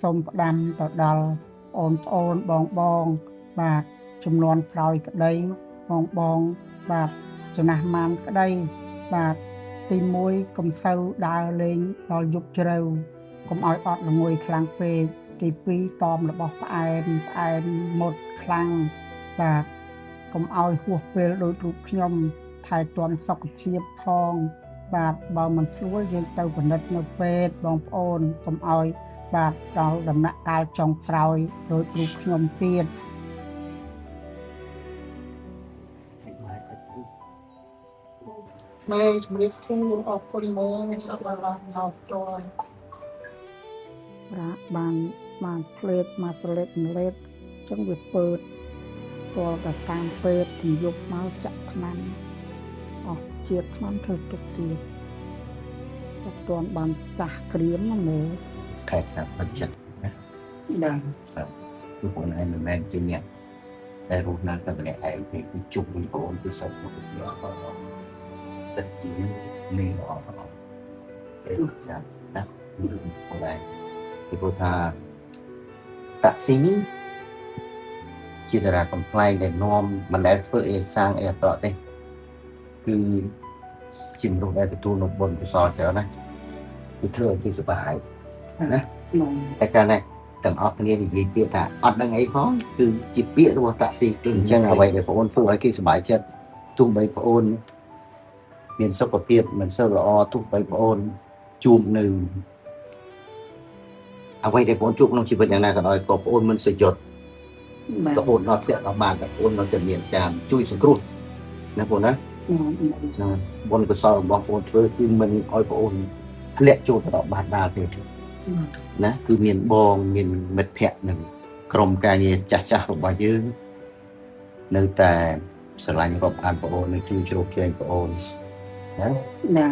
សូមផ្ដាំទៅដល់អូនបងបាទចំនួនក្រោយក្តីបងបាទចំណាស់ម៉ានក្តីបាទទី1កុំសូវដើរលេងដល់យប់ជ្រៅកុំឲ្យអត់ល្ងុយខ្លាំងពេកទី2តមរបស់ផ្អែមមុតខ្លាំងបាទកុំឲ្យហួសពេលដោយរូបខ្ញុំថែទាំសុខភាពផងបាទបើមិនស្រួលយើងទៅពិនិត្យនៅពេទ្យបងប្អូនកុំឲ្យបាទដល់ដំណាក់កាលចុងក្រោយដោយរូបខ្ញុំទៀតម៉ែជំរាបសួរអរគុណម៉ែសូមបានមកចូលប្រាក់បានផ្លេតមកស្លេតម្លេតចឹងវាពើតទាល់តែតាមពេទ្យទៅយកមកចាក់ថ្នាំអស់ជាតិថ្នាំធ្វើទុកទៀតអត់ទាន់បានផ្សះក្រៀមណាម៉ែខែសាប់បិទចិត្តណាបាទគឺបងឯងមិនមែនជាអ្នកដែលរស់នៅតែម្នាក់ឯងទេគឺជុំវិញបងគឺសុខមកគ្នាសិតជានេះអត់ទេចាណាគឺបងឯងគឺថាតាក់ស៊ីជាតារាកំ pl ែងដែលនាំមិនដែលធ្វើអីសាងអីអត់ទេគឺជាមនុស្សដែលទទួលនៅបុណ្យកុសលច្រើនណាគឺធ្វើឲ្យគេសប្បាយណាតែកាលណាទាំងអស់គ្នានិយាយពាក្យថាអត់ដឹងអីផងគឺជាពាក្យរបស់តាក់ស៊ីគឺអញ្ចឹងអ្វីដែលបងអូនធ្វើឲ្យគេសប្បាយចិត្តទោះបីបងអូនមានសុខភាពមិនសូវល្អទោះបីបងអូនជួបនៅអ្វីដែលបងអូនជួបក្នុងជីវិតយ៉ាងណាក៏ដោយក៏បងអូនមិនសយត់បងអូនអត់ធ្លាក់ដល់បានតែបងអូននៅតែមានការជួយសង្គ្រោះណាបងណាបុណ្យកុសលរបស់បងអូនធ្វើគឺមិនឲ្យបងអូនធ្លាក់ចូលទៅដល់បាតដាលទេណាគឺមានបងមានមិត្តភ័ក្តិនឹងក្រុមការងារចាស់របស់យើងនៅតែស្រឡាញ់រាប់អានបងអូននឹងជួយជ្រោមជ្រែងបងអូនណា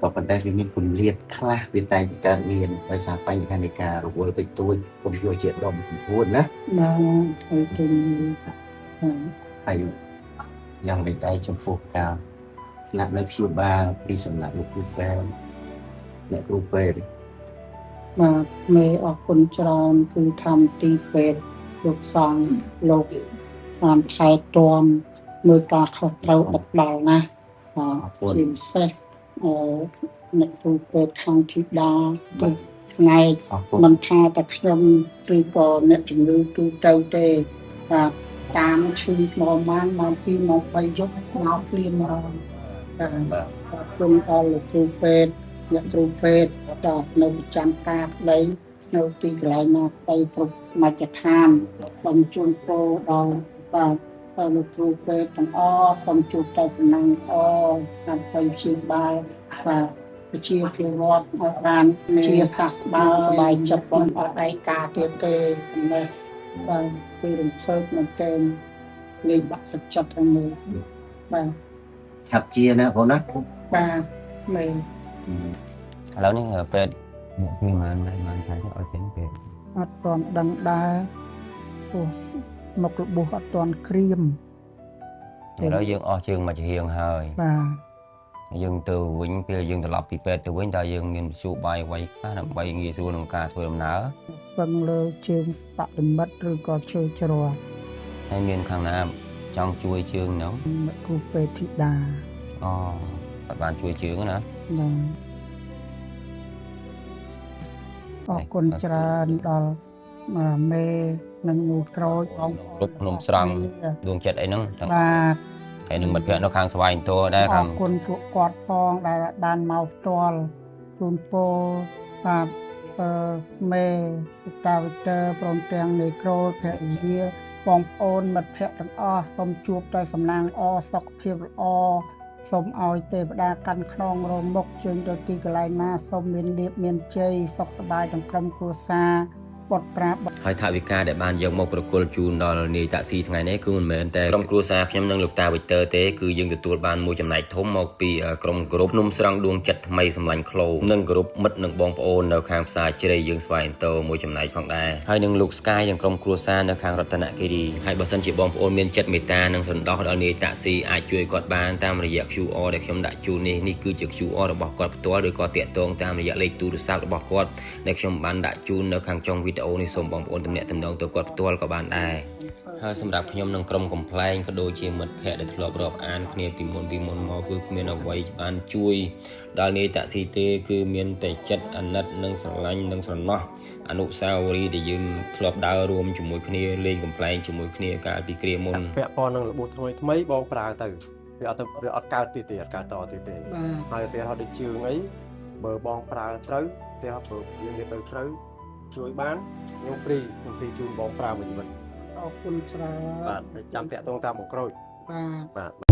ក៏ប៉ុន្តែវាមានគម្លាតខ្លះវាតែងតែកើតមានដោយសារបញ្ហានៃការរវល់តិចតួចកុំយកជាដុំ9ណាហើយយ៉ាងមិនដែរចំពោះការស្នាក់នៅព្យាបាលពីសំណាក់លោកគ្រូពេទ្យអ្នកគ្រូពេទ្យបាទមេអរគុណច្រើនគឺធម្មទីពេទ្យលោកសង្ឃលោកតាមថែទាំមើលការខុសត្រូវអត់ដល់ណាពិសេសអ្នកគ្រូពេទ្យខាងធីតាទៅថ្ងៃមិនថាតែខ្ញុំឬក៏អ្នកជំងឺទូទៅទេបាទតាមឈឺមកម៉ានមក2មក3យប់មកភ្លាមមកបាទគុំដល់លោកគ្រូពេទ្យអ្នកគ្រូពេទ្យបាទនៅប្រចាំការក្តីនៅទីកន្លែងណាក្តីគ្រប់មជ្ឈដ្ឋានសូមជូនពរដល់បាទលោកគ្រូពេទ្យទាំងអស់សូមជួបតែសំណាងតាមទៅព្យាបាលបាទប្រជាពលរដ្ឋឲ្យបានជាសះស្បើយសប្បាយចិត្តបងអត់ឯកាទៀតទេនេះបាទពីរំភើបមែនទែនលេងបាក់ទឹកចិត្តហ្នឹងមើលបាទឆាប់ជាណាបងណាបាទមែនឥឡូវនេះពេទ្យអ្នកពីមិនថាឲ្យចេញពេទ្យអត់ទាន់ដឹងដែរពោះមករបួសអត់ទាន់ក្រៀមឥឡូវយើងអស់ជើងមួយជាងហើយបាទយើងទៅវិញពេលយើងត្រឡប់ពីពេទ្យទៅវិញតើយើងមានមធ្យោបាយអ្វីខ្លះដើម្បីងាយស្រួលក្នុងការធ្វើដំណើរពឹងលើជើងបដិមិត្តឬក៏ជើងច្រត់ហើយមានខាងណាចង់ជួយជើងនោះគ្រូពេទ្យធីតាអត់បានជួយជើងណាអរគុណច្រើនដល់មេនិងមូក្រូចគ្រប់ភ្នំស្រង់ដួងចិត្តអីហ្នឹងបាទហើយនឹងមិត្តភ័ក្តិនៅខាងស្វាយតួដែរខាងអរគុណពួកគាត់ផងដែលបានមកផ្ទាល់ជូនពរបាទមេកាវិទ័រព្រមទាំងមេក្រូភរិយាបងប្អូនមិត្តភ័ក្តិទាំងអស់សូមជួបតែសំណាងល្អសុខភាពល្អសូមឲ្យទេវតាកាន់ខ្នងរមុខជើញទៅទីកន្លែងណាសូមមានលៀបមានជ័យសុខសប្បាយទាំងក្រុមគ្រួសារ បត់ត្រា ហើយថាវិការដែលបានយកមកប្រគល់ជូនដល់នាយតាក់ស៊ីថ្ងៃនេះគឺមិនមែនតែក្រុមគ្រួសារខ្ញុំនិងលោកតាវិទ័រទេគឺយើងទទួលបានមួយចំណែកធំមកពីក្រុមក្រុមភ្នំស្រង់ដួងចិត្តថ្មីសម្លាញ់ក្លោនិងក្រុមមិត្តនិងបងប្អូននៅខាងផ្សារជ្រៃយើងស្វែងតើមួយចំណែកផងដែរហើយនឹងលោក Sky និងក្រុមគ្រួសារនៅខាងរតនគិរីហើយបើសិនជាបងប្អូនមានចិត្តមេត្តានិងសន្តោសដល់នាយតាក់ស៊ីអាចជួយគាត់បានតាមរយៈ QR ដែលខ្ញុំដាក់ជូននេះគឺជា QR របស់គាត់ផ្ទាល់ឬក៏តាក់ទងតាមរយៈលេខទូរស័ព្ទរបស់គាត់ដែលខ្ញុំបានដាក់ជូននៅខាងចុងវីដេអូនេះសូមបងប្អូនទំនាក់ទំនងទៅគាត់ផ្ទាល់ក៏បានដែរហើយសម្រាប់ខ្ញុំនិងក្រុមកំប្លែងក៏ដូចជាមិត្តភ័ក្តិដែលធ្លាប់រាប់អានគ្នាពីមុនមកគឺគ្មានអ្វីបានជួយដល់នាយតាក់ស៊ីទេគឺមានតែចិត្តអាណិតនិងស្រឡាញ់និងស្រណោះអនុស្សាវរីយ៍ដែលយើងធ្លាប់ដើររួមជាមួយគ្នាលេងកំប្លែងជាមួយគ្នាកាលពីគ្រាមុនពាក់ព័ន្ធនឹងរបួសថ្មីបងប្រើទៅវាអត់កើតទៀតទេអត់កើតតទៀតទេហើយតែហត់ដូចជើងអីបើបងប្រើត្រូវតែហត់បើយើងទៅត្រូវជួយបានខ្ញុំហ្វ្រីជូនបងប្រើមួយជីវិតអរគុណច្រើនបាទចាំតាក់ទងតាមបងក្រូចបាទ